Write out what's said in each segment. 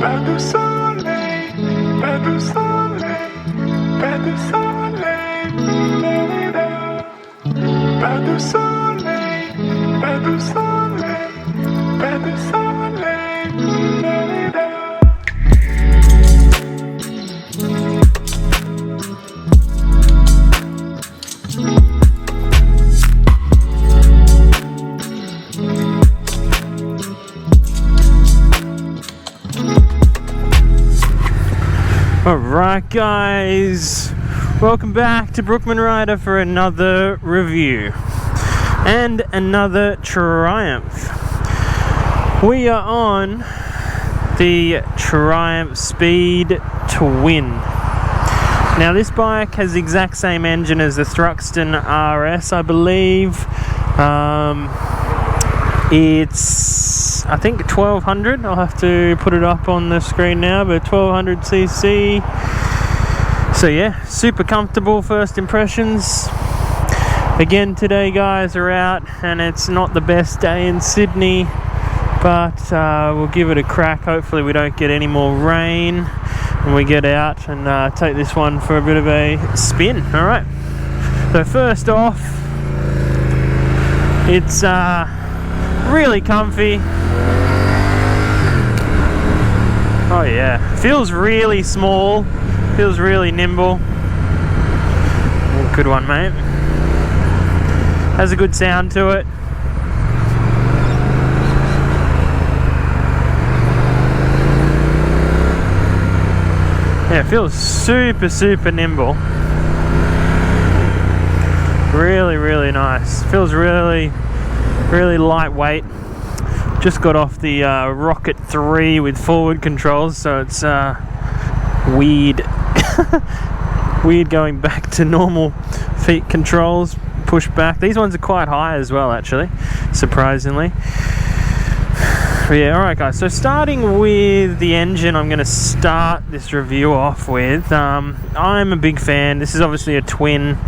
Pas de soleil, pas de soleil, pas de soleil, pas de soleil, pas de soleil, pas de soleil. Alright guys, welcome back to Brookman Rider for another review and another Triumph. We are on the Triumph Speed Twin. Now this bike has the exact same engine as the Thruxton RS, I believe. It's, I think, 1200. I'll have to put it up on the screen now, but 1200cc. So yeah, super comfortable first impressions. Again, today guys are out and it's not the best day in Sydney, but we'll give it a crack. Hopefully we don't get any more rain when we get out and take this one for a bit of a spin. Alright, so first off, it's really comfy. Oh yeah, feels really small, feels really nimble. Good one, mate. Has a good sound to it. Yeah, it feels super nimble. Really nice. Feels really lightweight. Just got off the Rocket 3 with forward controls, so it's weird weird going back to normal feet controls, push back. These ones are quite high as well, actually, surprisingly. But yeah, alright guys, so starting with the engine, I'm going to start this review off with, I'm a big fan. This is obviously a twin.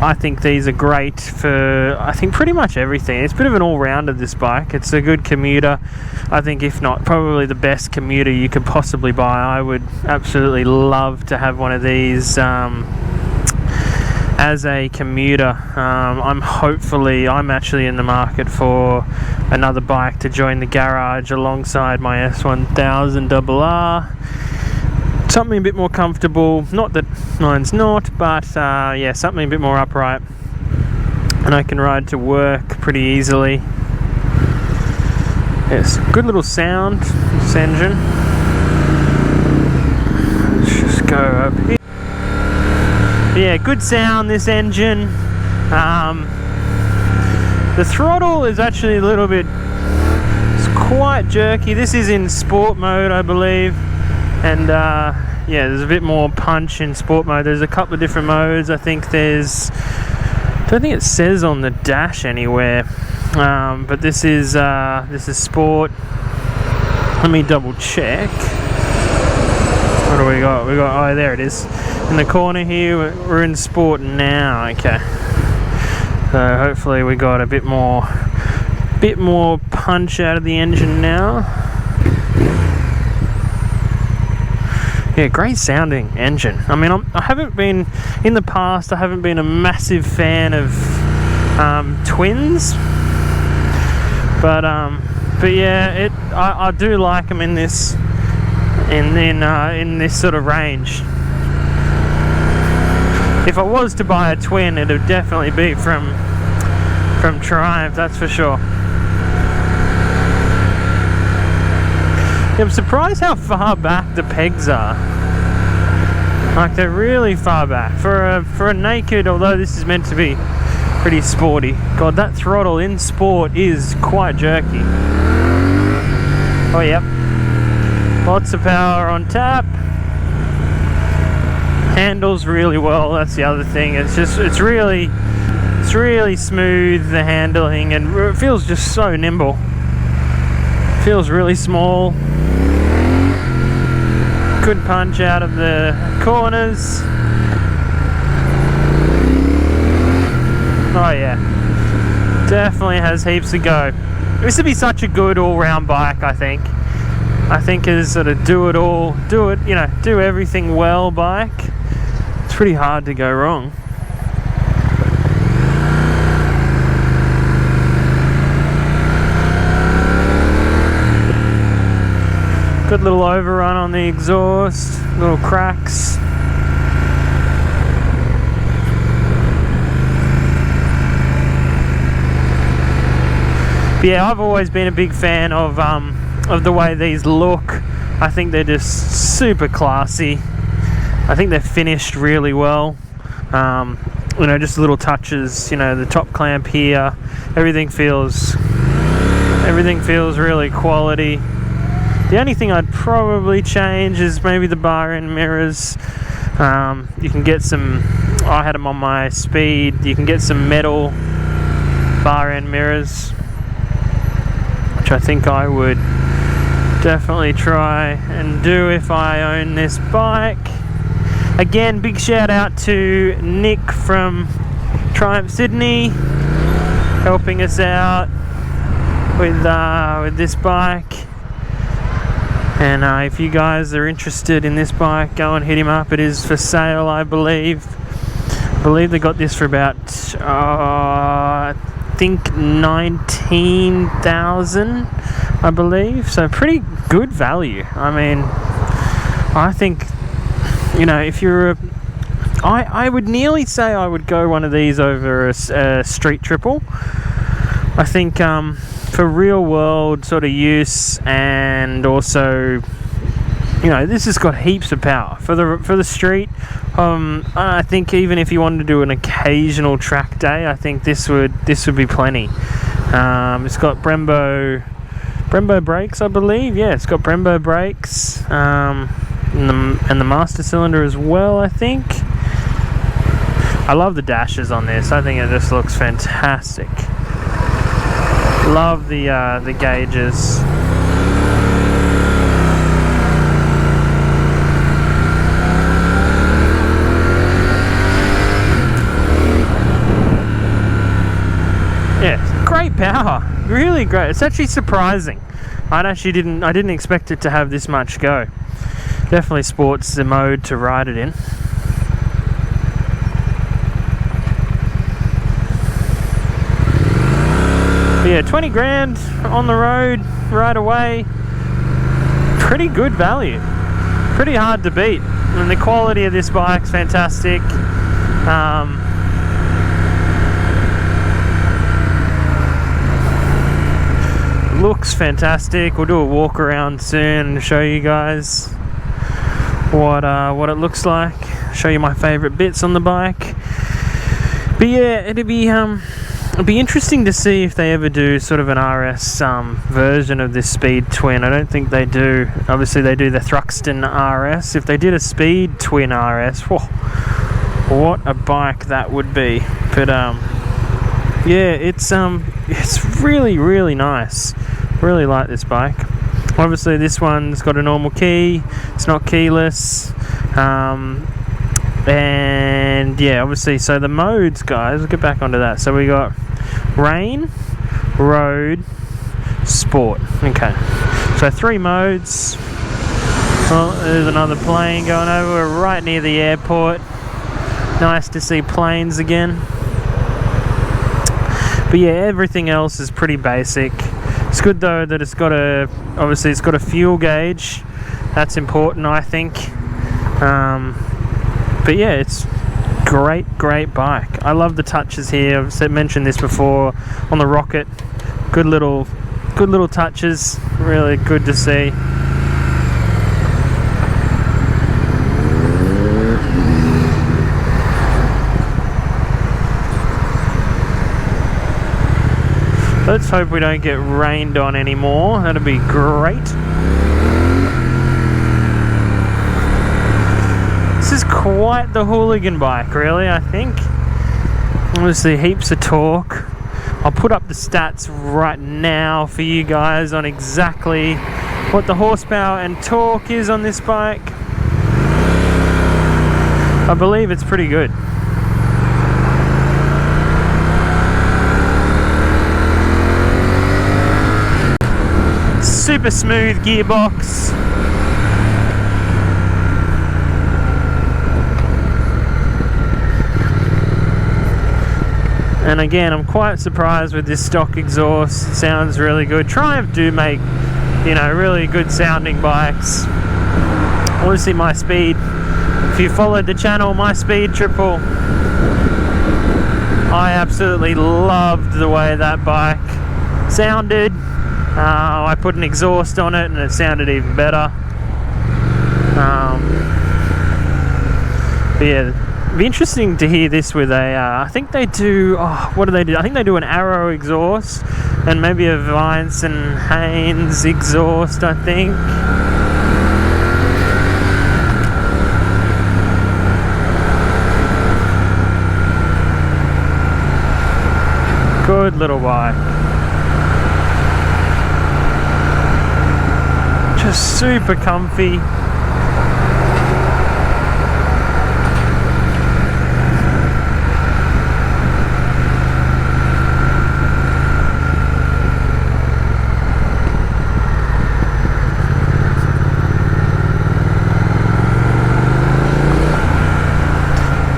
I think these are great for, I think, pretty much everything. It's a bit of an all-rounder, this bike. It's a good commuter. I think, if not, probably the best commuter you could possibly buy. I would absolutely love to have one of these as a commuter. I'm actually in the market for another bike to join the garage alongside my S1000 RR. Something a bit more comfortable, not that mine's not, but yeah, something a bit more upright, and I can ride to work pretty easily. Yes, good little sound, this engine. Let's just go up here. Yeah, good sound, this engine. The throttle is actually a little bit, it's quite jerky. This is in sport mode, I believe. And yeah, there's a bit more punch in sport mode. There's a couple of different modes. I think there's, I don't think it says on the dash anywhere, but this is sport. Let me double check. What do we got? Oh, there it is in the corner here. We're in sport now. Okay, so hopefully we got a bit more punch out of the engine now. Yeah, great sounding engine. I mean, I haven't been, in the past, I haven't been a massive fan of twins, but yeah, I do like them in this in this sort of range. If I was to buy a twin, it would definitely be from Triumph, that's for sure. I'm surprised how far back the pegs are. Like, they're really far back for a naked, although this is meant to be pretty sporty. God, that throttle in sport is quite jerky. Oh yep, lots of power on tap. Handles really well, that's the other thing. It's really smooth, the handling, and it feels just so nimble. Feels really small. Good punch out of the corners. Oh yeah, definitely has heaps to go. This would be such a good all-round bike, I think. I think is sort of do everything well bike. It's pretty hard to go wrong. Good little overrun on the exhaust, little cracks. But yeah, I've always been a big fan of the way these look. I think they're just super classy. I think they're finished really well. You know, just little touches. You know, the top clamp here. Everything feels really quality. The only thing I'd probably change is maybe the bar end mirrors. You can get some. I had them on my Speed. You can get some metal bar end mirrors, which I think I would definitely try and do if I own this bike. Again, big shout out to Nick from Triumph Sydney, helping us out with this bike. And if you guys are interested in this bike, go and hit him up. It is for sale, I believe. I believe they got this for about I think 19,000, I believe. So pretty good value. I mean, I think, you know, if you're I would nearly say I would go one of these over a street triple. I think for real world sort of use, and also, you know, this has got heaps of power for the street. I think even if you wanted to do an occasional track day, I think this would be plenty. It's got Brembo brakes, I believe. Yeah, it's got Brembo brakes, and the master cylinder as well, I think. I love the dashes on this. I think it just looks fantastic. Love the gauges. Yeah, great power. Really great. It's actually surprising. I didn't expect it to have this much go. Definitely sports the mode to ride it in. But yeah, 20 grand on the road right away. Pretty good value. Pretty hard to beat. And the quality of this bike's fantastic. Looks fantastic. We'll do a walk around soon and show you guys what it looks like. Show you my favorite bits on the bike. But yeah, it'd be interesting to see if they ever do sort of an RS version of this Speed Twin. I don't think they do. Obviously they do the Thruxton RS. If they did a Speed Twin RS, whoa, what a bike that would be. But yeah, it's really, really nice. Really like this bike. Obviously this one's got a normal key. It's not keyless. And yeah, obviously, so the modes, guys, we'll get back onto that. So we got rain, road, sport. Okay, so 3 modes. Oh, there's another plane going over. We're right near the airport. Nice to see planes again. But yeah, everything else is pretty basic. It's good though that it's got a fuel gauge. That's important, I think. But yeah, it's great bike. I love the touches here. I've mentioned this before on the Rocket. Good little touches. Really good to see. Let's hope we don't get rained on anymore. That'd be great. This is quite the hooligan bike, really, I think. Obviously, heaps of torque. I'll put up the stats right now for you guys on exactly what the horsepower and torque is on this bike. I believe it's pretty good. super smooth gearbox. And again, I'm quite surprised with this stock exhaust. It sounds really good. Triumph do make, you know, really good sounding bikes. Obviously my speed, if you followed the channel, my speed triple, I absolutely loved the way that bike sounded. I put an exhaust on it and it sounded even better. But yeah, it'd be interesting to hear this with a, I think they do, what do they do? I think they do an Arrow exhaust and maybe a Vance and Haynes exhaust, I think. Good little bike. Just super comfy.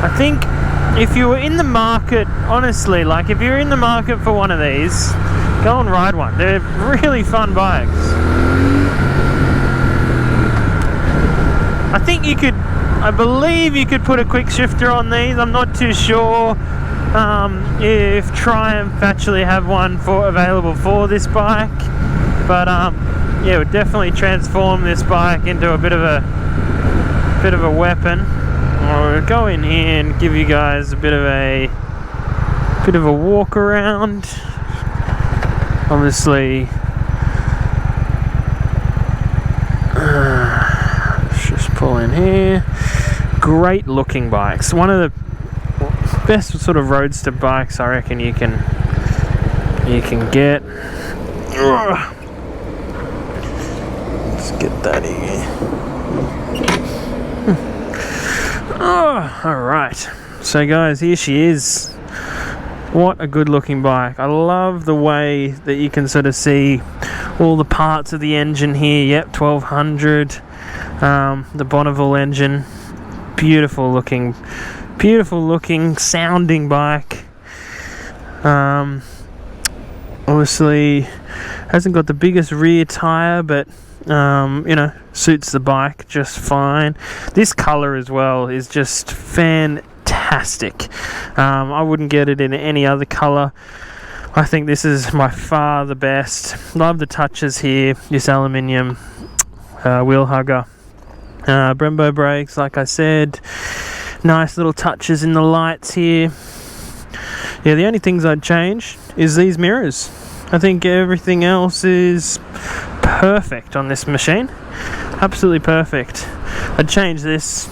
I think if you were in the market, honestly, like if you're in the market for one of these, go and ride one. They're really fun bikes. I think you could, I believe you could put a quick shifter on these. I'm not too sure if Triumph actually have one available for this bike, but yeah, it would definitely transform this bike into a bit of a weapon. I'll go in here and give you guys a bit of a walk around. Obviously, let's just pull in here. Great looking bikes. One of the best sort of roadster bikes I reckon you can get. Let's get that in here. Oh, alright, so guys, here she is. What a good looking bike. I love the way that you can sort of see all the parts of the engine here. Yep, 1200, the Bonneville engine. Beautiful looking sounding bike. Obviously hasn't got the biggest rear tire, but you know, suits the bike just fine. This color as well is just fantastic. I wouldn't get it in any other color. I think this is by far the best. Love the touches here. This aluminium wheel hugger, Brembo brakes, like I said. Nice little touches in the lights here. Yeah, the only things I'd change is these mirrors. I think everything else is perfect on this machine. Absolutely perfect. I'd change this.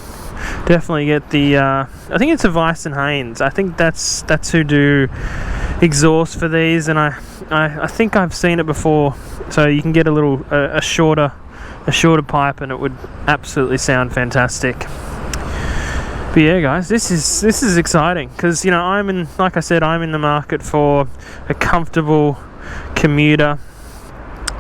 Definitely get the I think it's a Weiss and Haynes. I think that's who do exhaust for these, and I think I've seen it before. So you can get a little a shorter pipe and it would absolutely sound fantastic. But yeah, guys, this is exciting because, you know, like I said, I'm in the market for a comfortable commuter,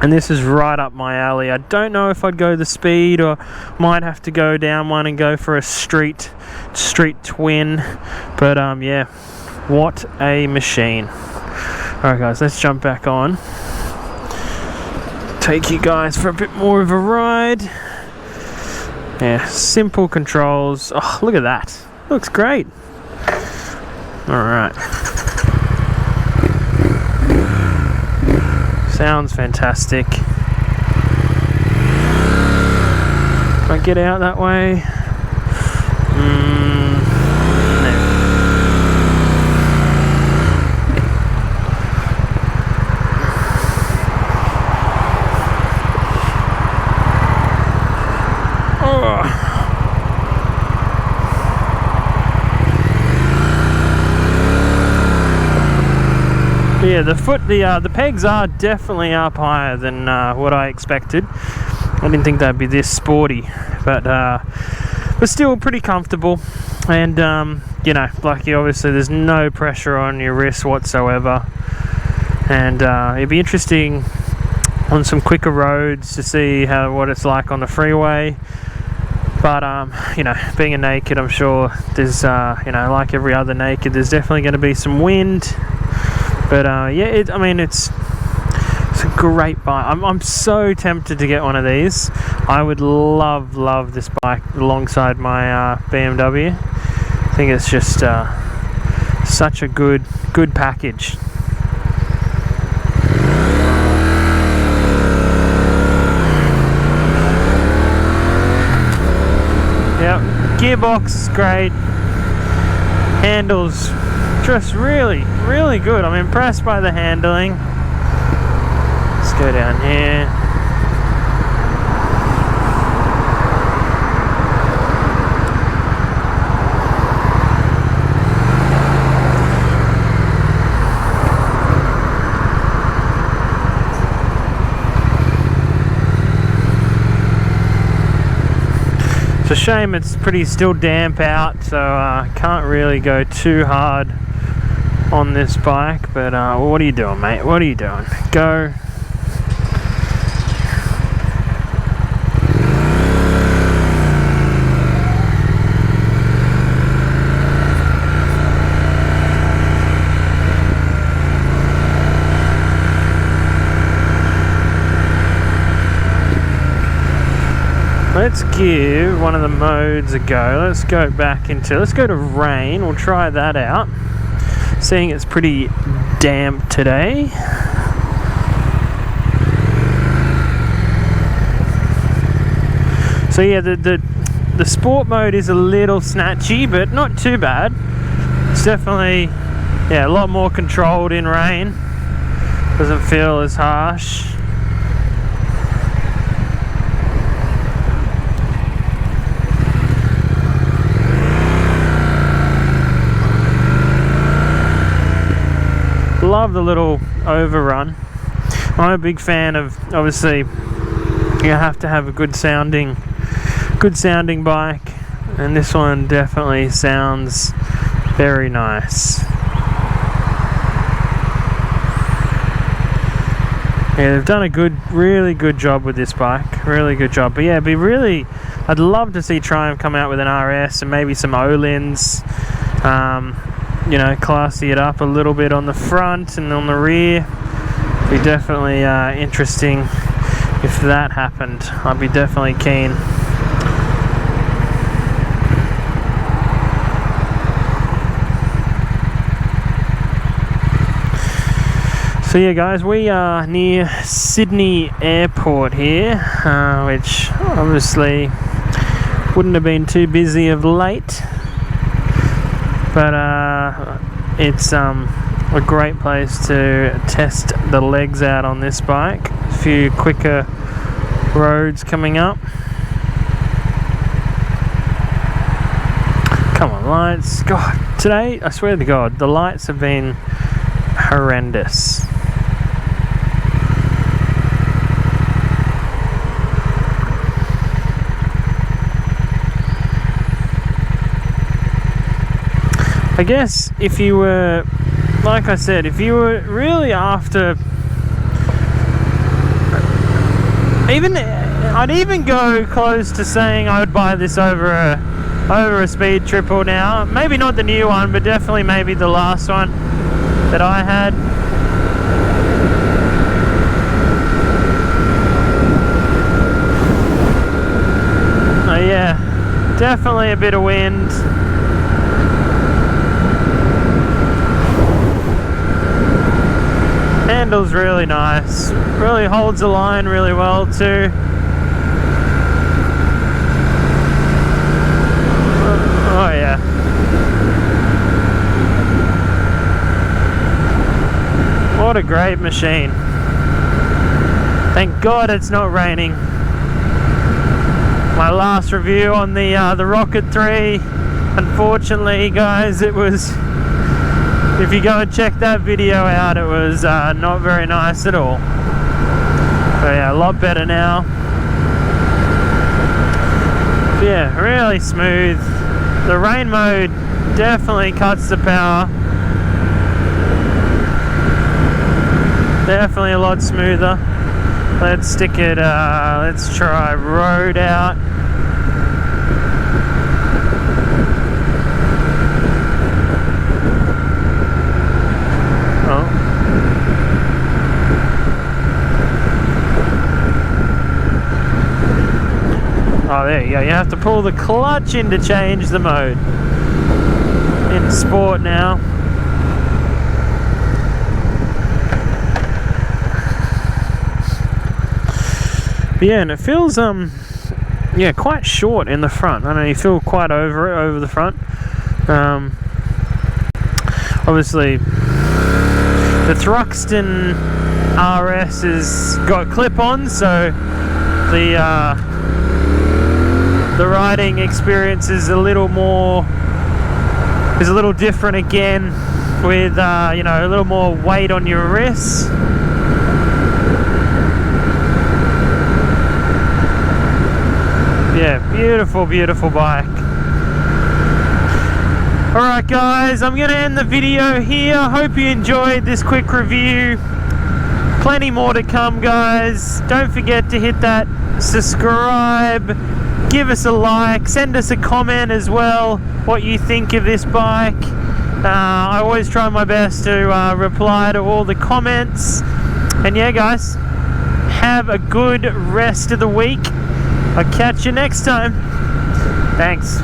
and this is right up my alley. I don't know if I'd go the speed or might have to go down one and go for a street twin, but yeah, what a machine. Alright guys, let's jump back on, take you guys for a bit more of a ride. Yeah, simple controls. Oh, look at that, looks great. Alright, sounds fantastic. If I get out that way. Yeah, the pegs are definitely up higher than what I expected. I didn't think they'd be this sporty, but still pretty comfortable. And you know, like, obviously there's no pressure on your wrist whatsoever. And it'd be interesting on some quicker roads to see what it's like on the freeway. But you know, being a naked, I'm sure there's you know, like every other naked, there's definitely going to be some wind. But yeah, I mean, it's a great bike. I'm so tempted to get one of these. I would love this bike alongside my BMW. I think it's just such a good package. Yep, gearbox is great. Handles just really good. I'm impressed by the handling. Let's go down here. It's a shame it's pretty still damp out, so I can't really go too hard on this bike. But what are you doing, mate? What are you doing? Go. Let's give one of the modes a go. Let's go to rain. We'll try that out. Seeing it's pretty damp today. So yeah, the sport mode is a little snatchy, but not too bad. It's definitely, yeah, a lot more controlled in rain. Doesn't feel as harsh. Love the little overrun. I'm a big fan of, obviously, you have to have a good sounding bike, and this one definitely sounds very nice. Yeah, they've done a really good job with this bike. Really good job. But yeah, I'd love to see Triumph come out with an RS and maybe some Öhlins. You know, classy it up a little bit on the front and on the rear. Be definitely interesting if that happened. I'd be definitely keen. So yeah, guys, we are near Sydney Airport here, which obviously wouldn't have been too busy of late. But it's a great place to test the legs out on this bike. A few quicker roads coming up. Come on, lights. God, today, I swear to God, the lights have been horrendous. I guess if you were, like I said, if you were really after, I'd even go close to saying I would buy this over a Speed Triple now. Maybe not the new one, but definitely maybe the last one that I had. Oh yeah, definitely a bit of wind. Handle's really nice, really holds the line really well too. Oh yeah. What a great machine. Thank God it's not raining. My last review on the Rocket 3, unfortunately guys, it was, if you go and check that video out, it was not very nice at all. But yeah, a lot better now. But yeah, really smooth. The rain mode definitely cuts the power. Definitely a lot smoother. Let's stick it, let's try road out. Oh, there you go. You have to pull the clutch in to change the mode. In sport now. Yeah, and it feels yeah, quite short in the front. I know you feel quite over the front. Obviously the Thruxton RS has got clip-ons, so the riding experience is a little different again, with you know, a little more weight on your wrists. Yeah, beautiful bike. Alright guys, I'm going to end the video here. Hope you enjoyed this quick review. Plenty more to come, guys. Don't forget to hit that subscribe, give us a like, send us a comment as well, what you think of this bike. I always try my best to reply to all the comments. And yeah guys, have a good rest of the week. I'll catch you next time. Thanks.